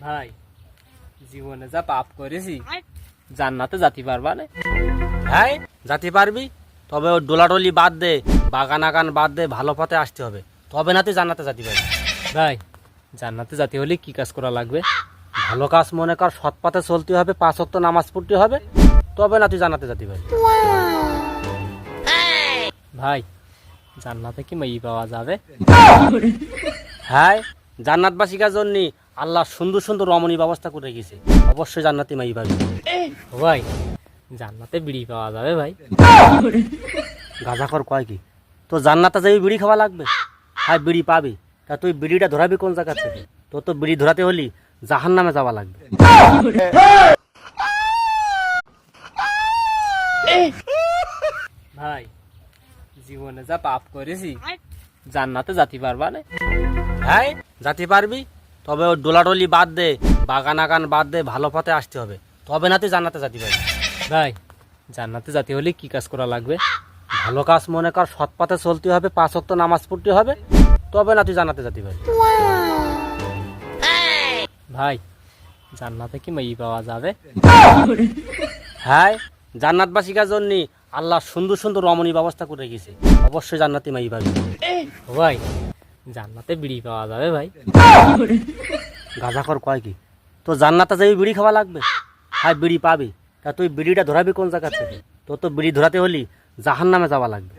ভাই জীবনে যা পাপ করেছি জান্নাতে যেতে পারবা না। হ্যাঁ যেতে পারবি, তবে ওই ডোলাডলি বাদ দে, বাগান আগান বাদ দে, ভালো পথে আসতে হবে, তবে না তুই জান্নাতে যেতে পারবি। ভাই জান্নাতে যেতে হলে কি কাজ করা লাগবে? ভালো কাজ মনে কর, সৎ পথে চলতে হবে, 5 ওয়াক্ত নামাজ পড়তে হবে, তবে না তুই জান্নাতে যেতে পারবি। ভাই জান্নাতে কি মেয়ে পাওয়া যাবে? হ্যাঁ জান্নাতবাসীকার জন্য আল্লাহ সুন্দর সুন্দর রমণী ব্যবস্থা করে রেখেছে, অবশ্যই জান্নাতি মাই পাবি। ও ভাই জান্নাতে বিড়ি পাওয়া যাবে ভাই? গাঁজাখর কয় কি, তো জান্নাতে যাবি বিড়ি খাওয়া লাগবে? হ্যাঁ বিড়ি পাবি, তা তুই বিড়িটা ধরাবি কোন জায়গা থেকে? তোর তো বিড়ি ধরাতে হলি জাহান্নামে যাওয়া লাগবে। ভাই জীবনে যা পাপ করেছি জান্নাতে যেতে পারবা না। হ্যাঁ যেতে পারবি, তবে ওই ডোলাডলি বাদ দে, বাগান আগান বাদ দে, ভালো পথে আসতে হবে, তবে না তুই জান্নাতে যেতে পারবি। ভাই জান্নাতে যেতে হলে কি কাজ করা লাগবে? ভালো কাজ মনে কর, সৎ পথে চলতে হবে, 5 ওয়াক্ত নামাজ পড়তে হবে, তবে না তুই জান্নাতে যেতে পারবি। ভাই জান্নাতে কি মেয়ে পাওয়া যাবে? হ্যাঁ জান্নাতবাসীকার জন্য আল্লাহ সুন্দর সুন্দর রমণী ব্যবস্থা করে রেখেছে, অবশ্যই জান্নাতি মাই পাবি। ও ভাই জান্নাতে বিড়ি পাওয়া যাবে ভাই? গাঁজাখর কয় কি, তো জান্নাতে যাবি বিড়ি খাওয়া লাগবে? হ্যাঁ বিড়ি পাবি, তা তুই বিড়িটা ধরাবি কোন জায়গা থেকে? তোর তো বিড়ি ধরাতে হলি জাহান্নামে যাওয়া লাগবে।